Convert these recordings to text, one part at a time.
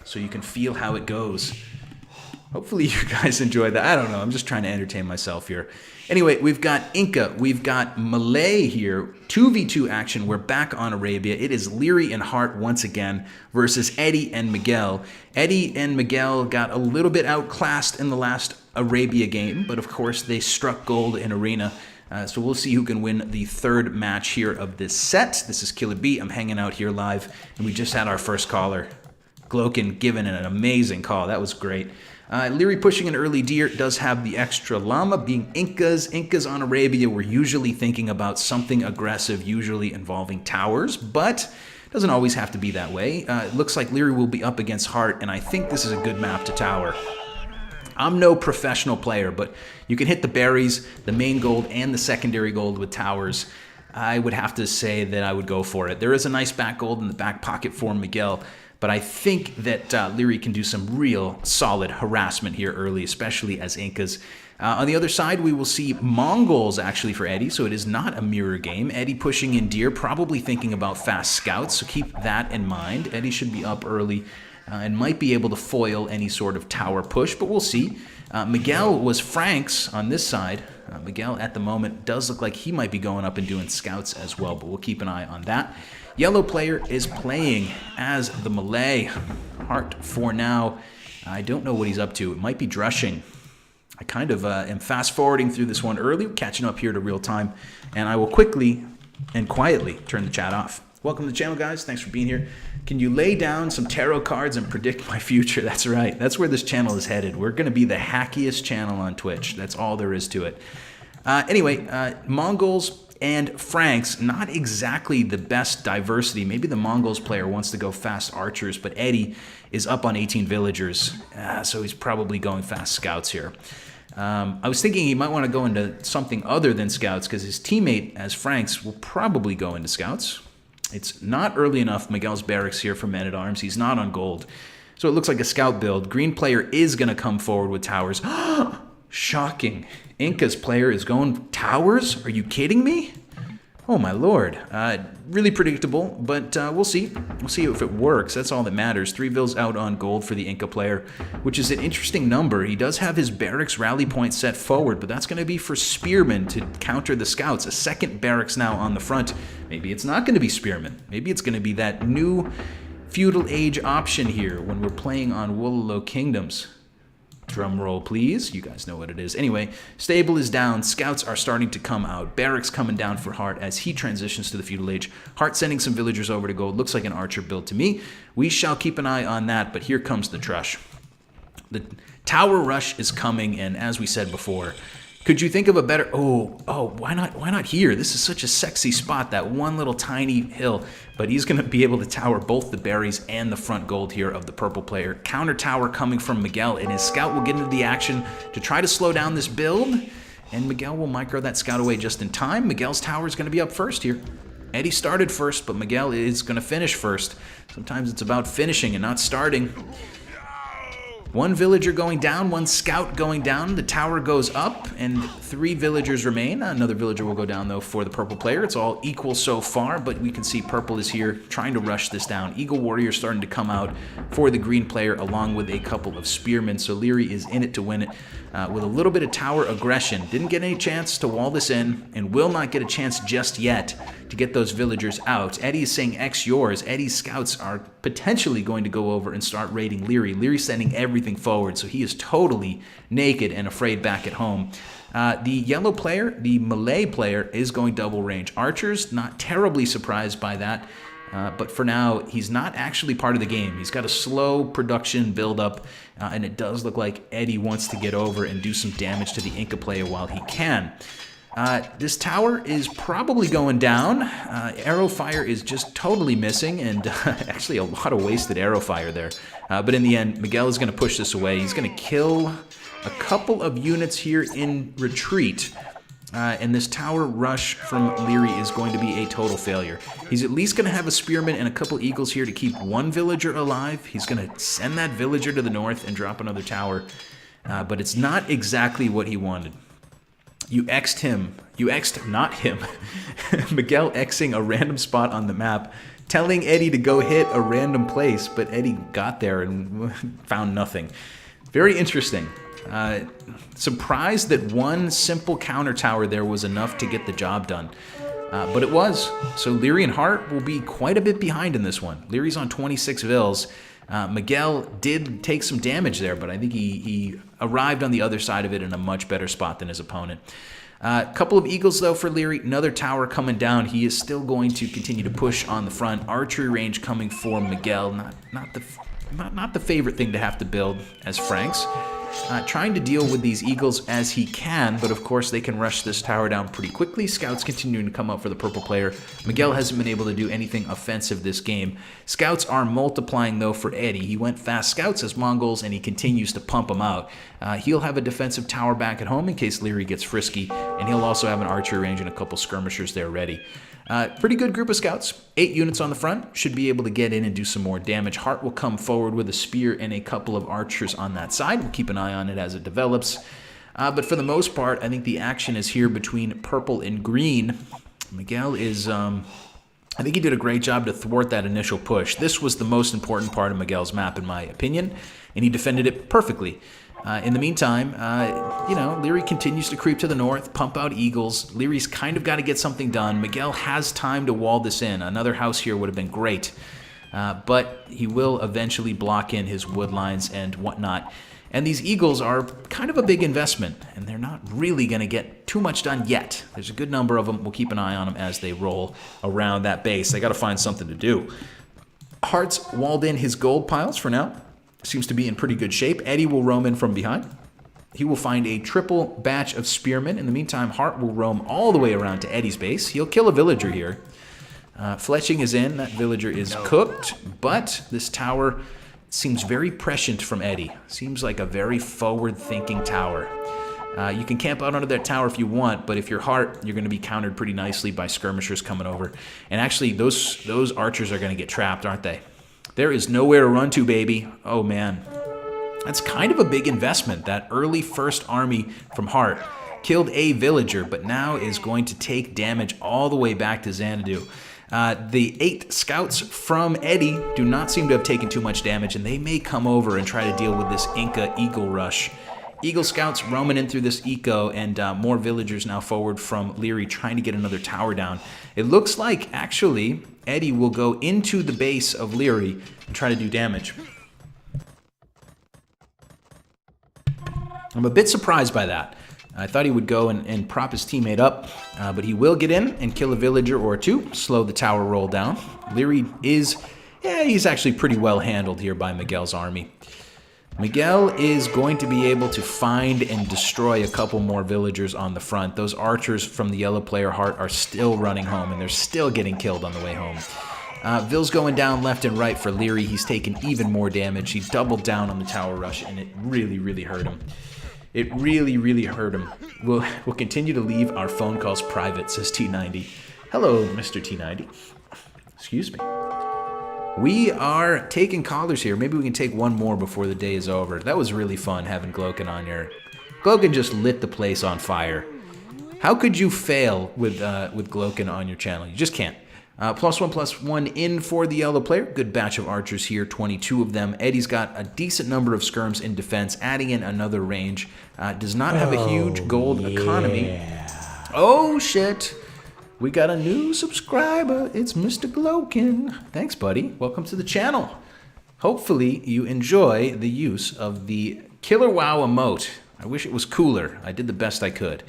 so you can feel how it goes. Hopefully you guys enjoy that. I don't know. I'm just trying to entertain myself here. Anyway, we've got Inca. We've got Malay here. 2v2 action. We're back on Arabia. It is Liereyy and Heartt once again versus Edie and Miguel. Edie and Miguel got a little bit outclassed in the last Arabia game, but of course they struck gold in Arena. So we'll see who can win the third match here of this set. This is Killer B. I'm hanging out here live, and we just had our first caller. Gloken giving an amazing call. That was great. Liereyy pushing an early deer does have the extra llama. Being Incas on Arabia, we're usually thinking about something aggressive, usually involving towers, but it doesn't always have to be that way. It looks like Liereyy will be up against Heartt, and I think this is a good map to tower. I'm no professional player, but you can hit the berries, the main gold, and the secondary gold with towers. I would have to say that I would go for it. There is a nice back gold in the back pocket for Miguel, but I think that Liereyy can do some real solid harassment here early, especially as Incas. On the other side, we will see Mongols actually for Edie, so it is not a mirror game. Edie pushing in deer, probably thinking about fast scouts, so keep that in mind. Edie should be up early and might be able to foil any sort of tower push, but we'll see. Miguel was Franks on this side. Miguel at the moment does look like he might be going up and doing scouts as well, but we'll keep an eye on that. Yellow player is playing as the Malay. Heartt for now. I don't know what he's up to. It might be drushing. I kind of am fast forwarding through this one early, catching up here to real time, and I will quickly and quietly turn the chat off. Welcome to the channel, guys. Thanks for being here. Can you lay down some tarot cards and predict my future? That's right. That's where this channel is headed. We're going to be the hackiest channel on Twitch. That's all there is to it. Anyway, Mongols and Franks, not exactly the best diversity. Maybe the Mongols player wants to go fast archers, but Edie is up on 18 villagers, so he's probably going fast scouts here. I was thinking he might want to go into something other than scouts because his teammate as Franks will probably go into scouts. It's not early enough. Miguel's barracks here for men-at-arms. He's not on gold. So it looks like a scout build. Green player is going to come forward with towers. Shocking. Inca's player is going towers? Are you kidding me? Oh my lord. Really predictable, but we'll see. We'll see if it works. That's all that matters. 3 vills out on gold for the Inca player, which is an interesting number. He does have his barracks rally point set forward, but that's going to be for spearmen to counter the scouts. A second barracks now on the front. Maybe it's not going to be spearmen. Maybe it's going to be that new feudal age option here when we're playing on Wololo Kingdoms. Drum roll, please. You guys know what it is. Anyway, stable is down. Scouts are starting to come out. Barracks coming down for Heartt as he transitions to the feudal age. Heartt sending some villagers over to gold. Looks like an archer build to me. We shall keep an eye on that, but here comes the trush. The tower rush is coming, and as we said before, could you think of a better... Oh, why not here? This is such a sexy spot, that one little tiny hill. But he's going to be able to tower both the berries and the front gold here of the purple player. Counter tower coming from Miguel, and his scout will get into the action to try to slow down this build. And Miguel will micro that scout away just in time. Miguel's tower is going to be up first here. Edie started first, but Miguel is going to finish first. Sometimes it's about finishing and not starting. One villager going down, one scout going down. The tower goes up, and 3 villagers remain. Another villager will go down, though, for the purple player. It's all equal so far, but we can see purple is here trying to rush this down. Eagle warrior starting to come out for the green player, along with a couple of spearmen. So Liereyy is in it to win it with a little bit of tower aggression. Didn't get any chance to wall this in, and will not get a chance just yet to get those villagers out. Edie is saying X yours. Eddie's scouts are potentially going to go over and start raiding Liereyy. Lierey's sending everything forward, so he is totally naked and afraid back at home. The yellow player, the Malay player, is going double range. Archers, not terribly surprised by that, but for now, he's not actually part of the game. He's got a slow production build-up, and it does look like Edie wants to get over and do some damage to the Inca player while he can. This tower is probably going down. Arrow fire is just totally missing, and actually a lot of wasted arrow fire there. But in the end, Miguel is going to push this away. He's going to kill a couple of units here in retreat. And this tower rush from Liereyy is going to be a total failure. He's at least going to have a spearman and a couple eagles here to keep one villager alive. He's going to send that villager to the north and drop another tower. But it's not exactly what he wanted. You X'd him. You X'd not him. Miguel Xing a random spot on the map telling Edie to go hit a random place, but Edie got there and found nothing. Very interesting. Surprised that one simple counter tower there was enough to get the job done. But it was. So Liereyy and Heartt will be quite a bit behind in this one. Lierey's on 26 vills. Miguel did take some damage there, but I think he arrived on the other side of it in a much better spot than his opponent. A couple of eagles, though, for Liereyy. Another tower coming down. He is still going to continue to push on the front. Archery range coming for Miguel. Not the favorite thing to have to build as Franks. Trying to deal with these eagles as he can, but of course they can rush this tower down pretty quickly. Scouts continuing to come up for the purple player. Miguel hasn't been able to do anything offensive this game. Scouts are multiplying, though, for Edie. He went fast scouts as Mongols, and he continues to pump them out. He'll have a defensive tower back at home in case Liereyy gets frisky, and he'll also have an archery range and a couple skirmishers there ready. Pretty good group of scouts. 8 units on the front. Should be able to get in and do some more damage. Heartt will come forward with a spear and a couple of archers on that side. We'll keep an eye on it as it develops. But for the most part, I think the action is here between purple and green. Miguel is... I think he did a great job to thwart that initial push. This was the most important part of Miguel's map, in my opinion, and he defended it perfectly. In the meantime, Liereyy continues to creep to the north, pump out eagles. Lierey's kind of got to get something done. Miguel has time to wall this in. Another house here would have been great, but he will eventually block in his wood lines and whatnot. And these eagles are kind of a big investment, and they're not really going to get too much done yet. There's a good number of them. We'll keep an eye on them as they roll around that base. They got to find something to do. Heartt's walled in his gold piles for now. Seems to be in pretty good shape. Edie will roam in from behind. He will find a triple batch of spearmen. In the meantime, Heartt will roam all the way around to Edie's base. He'll kill a villager here. Fletching is in. That villager is cooked, but this tower seems very prescient from Edie. Seems like a very forward-thinking tower. You can camp out under that tower if you want, but if you're Heartt, you're going to be countered pretty nicely by skirmishers coming over. And actually, those archers are going to get trapped, aren't they? There is nowhere to run to, baby. Oh, man. That's kind of a big investment. That early first army from Heartt killed a villager, but now is going to take damage all the way back to Xanadu. The 8 scouts from Edie do not seem to have taken too much damage, and they may come over and try to deal with this Inca eagle rush. Eagle scouts roaming in through this eco, and more villagers now forward from Liereyy trying to get another tower down. It looks like, actually, Edie will go into the base of Liereyy and try to do damage. I'm a bit surprised by that. I thought he would go and prop his teammate up, but he will get in and kill a villager or two, slow the tower roll down. Liereyy is, he's actually pretty well handled here by Miguel's army. Miguel is going to be able to find and destroy a couple more villagers on the front. Those archers from the yellow player Heartt are still running home, and they're still getting killed on the way home. Vill's going down left and right for Liereyy. He's taken even more damage. He doubled down on the tower rush, and it really, really hurt him. It really, really hurt him. We'll continue to leave our phone calls private, says T90. Hello, Mr. T90. Excuse me. We are taking callers here. Maybe we can take one more before the day is over. That was really fun having Gloken on here. Gloken just lit the place on fire. How could you fail with Gloken on your channel? You just can't. +1/+1 in for the yellow player. Good batch of archers here, 22 of them. Edie's got a decent number of skirms in defense, adding in another range. Does not have a huge gold economy. Oh, shit. We got a new subscriber. It's Mr. Gloken. Thanks, buddy. Welcome to the channel. Hopefully you enjoy the use of the Killer Wow emote. I wish it was cooler. I did the best I could.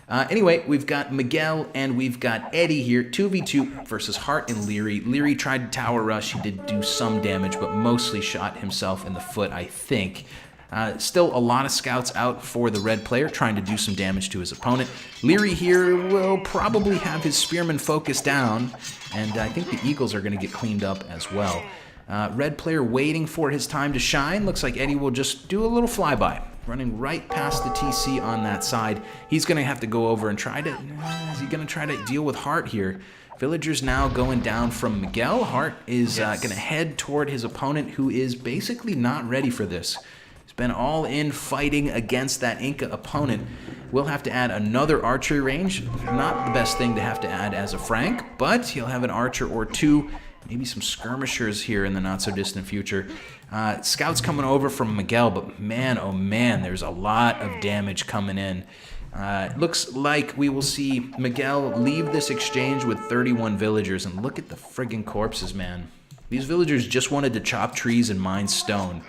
Anyway, we've got Miguel and we've got Edie here. 2v2 versus Heartt and Liereyy. Liereyy tried to tower rush. He did do some damage, but mostly shot himself in the foot, I think. Still a lot of scouts out for the red player, trying to do some damage to his opponent. Liereyy here will probably have his spearmen focused down, and I think the eagles are going to get cleaned up as well. Red player waiting for his time to shine. Looks like Edie will just do a little flyby, running right past the TC on that side. He's going to have to go over and try to... Is he going to try to deal with Heartt here? Villagers now going down from Miguel. Heartt is going to head toward his opponent, who is basically not ready for this. He's been all in fighting against that Inca opponent. We'll have to add another archery range. Not the best thing to have to add as a Frank, but he'll have an archer or two Maybe some skirmishers here in the not-so-distant future. Scouts coming over from Miguel, but man, oh man, there's a lot of damage coming in. It looks like we will see Miguel leave this exchange with 31 villagers, and look at the friggin' corpses, man. These villagers just wanted to chop trees and mine stone,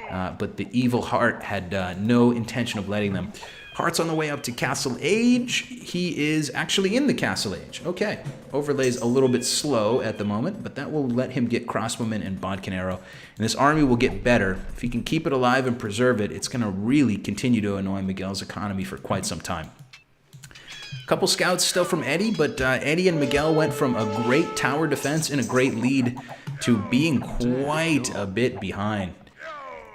but the evil Heartt had no intention of letting them. Heartt's on the way up to Castle Age. He is actually in the Castle Age. Okay, Overlay's a little bit slow at the moment, but that will let him get crossbowmen and bodkin arrow. And this army will get better. If he can keep it alive and preserve it, it's going to really continue to annoy Miguel's economy for quite some time. A couple scouts still from Edie, but Edie and Miguel went from a great tower defense and a great lead to being quite a bit behind.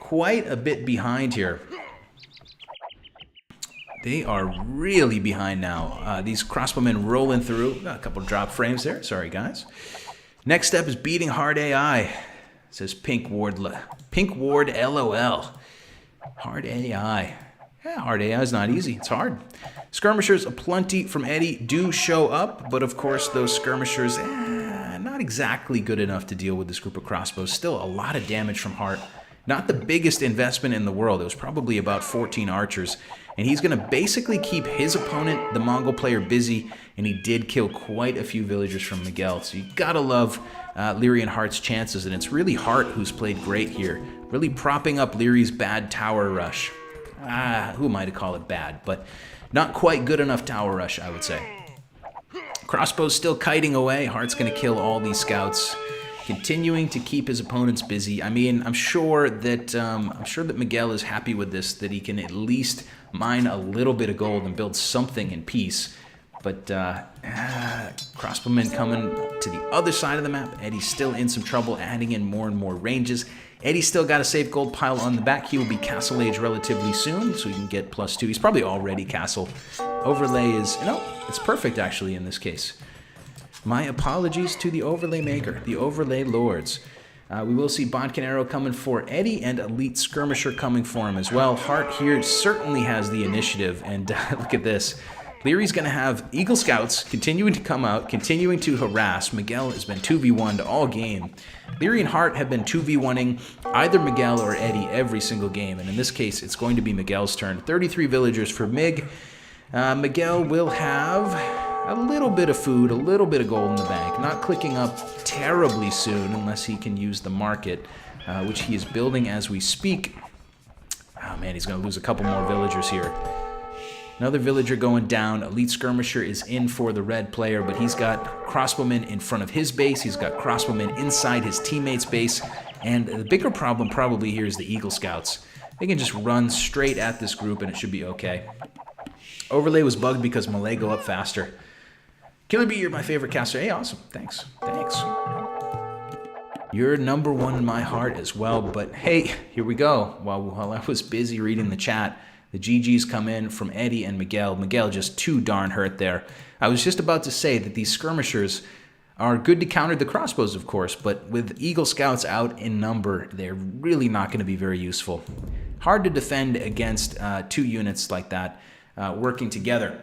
Quite a bit behind here. They are really behind now. These crossbowmen rolling through. Got a couple drop frames there. Sorry, guys. Next step is beating Heartt AI. It says Pink Ward LOL. Heartt AI. Yeah, Heartt AI is not easy. It's hard. Skirmishers aplenty from Edie do show up, but of course those skirmishers, not exactly good enough to deal with this group of crossbows. Still a lot of damage from Heartt. Not the biggest investment in the world. It was probably about 14 archers. And he's going to basically keep his opponent, the Mongol player, busy. And he did kill quite a few villagers from Miguel. So you got to love Liereyy and Heartt's chances. And it's really Heartt who's played great here. Really propping up Lierey's bad tower rush. Who am I to call it bad? But not quite good enough tower rush, I would say. Crossbow's still kiting away. Heartt's going to kill all these scouts. Continuing to keep his opponents busy. I mean, I'm sure that Miguel is happy with this, that he can at least mine a little bit of gold and build something in peace. But crossbowmen coming to the other side of the map. Eddie's still in some trouble, adding in more and more ranges. Eddie's still got a safe gold pile on the back. He will be Castle Age relatively soon, so he can get +2. He's probably already Castle. Overlay is, no, it's perfect actually in this case. My apologies to the overlay maker, the overlay lords. We will see bodkin arrow coming for Edie and elite skirmisher coming for him as well. Heartt here certainly has the initiative, and look at this. Lierey's going to have Eagle Scouts continuing to come out, continuing to harass. Miguel has been 2v1'd all game. Liereyy and Heartt have been 2v1'ing either Miguel or Edie every single game, and in this case, it's going to be Miguel's turn. 33 villagers for Mig. Miguel will have a little bit of food, a little bit of gold in the bank. Not clicking up terribly soon unless he can use the market, which he is building as we speak. Oh man, he's going to lose a couple more villagers here. Another villager going down. Elite Skirmisher is in for the red player, but he's got crossbowmen in front of his base. He's got crossbowmen inside his teammate's base. And the bigger problem probably here is the Eagle Scouts. They can just run straight at this group and it should be okay. Overlay was bugged because Malay go up faster. Killer Bee, you're my favorite caster. Hey, awesome. Thanks. Thanks. You're number one in my heart as well. But hey, here we go. While I was busy reading the chat, the GGs come in from Edie and Miguel. Miguel just too darn hurt there. I was just about to say that these skirmishers are good to counter the crossbows, of course, but with Eagle Scouts out in number, they're really not going to be very useful. Hard to defend against two units like that working together.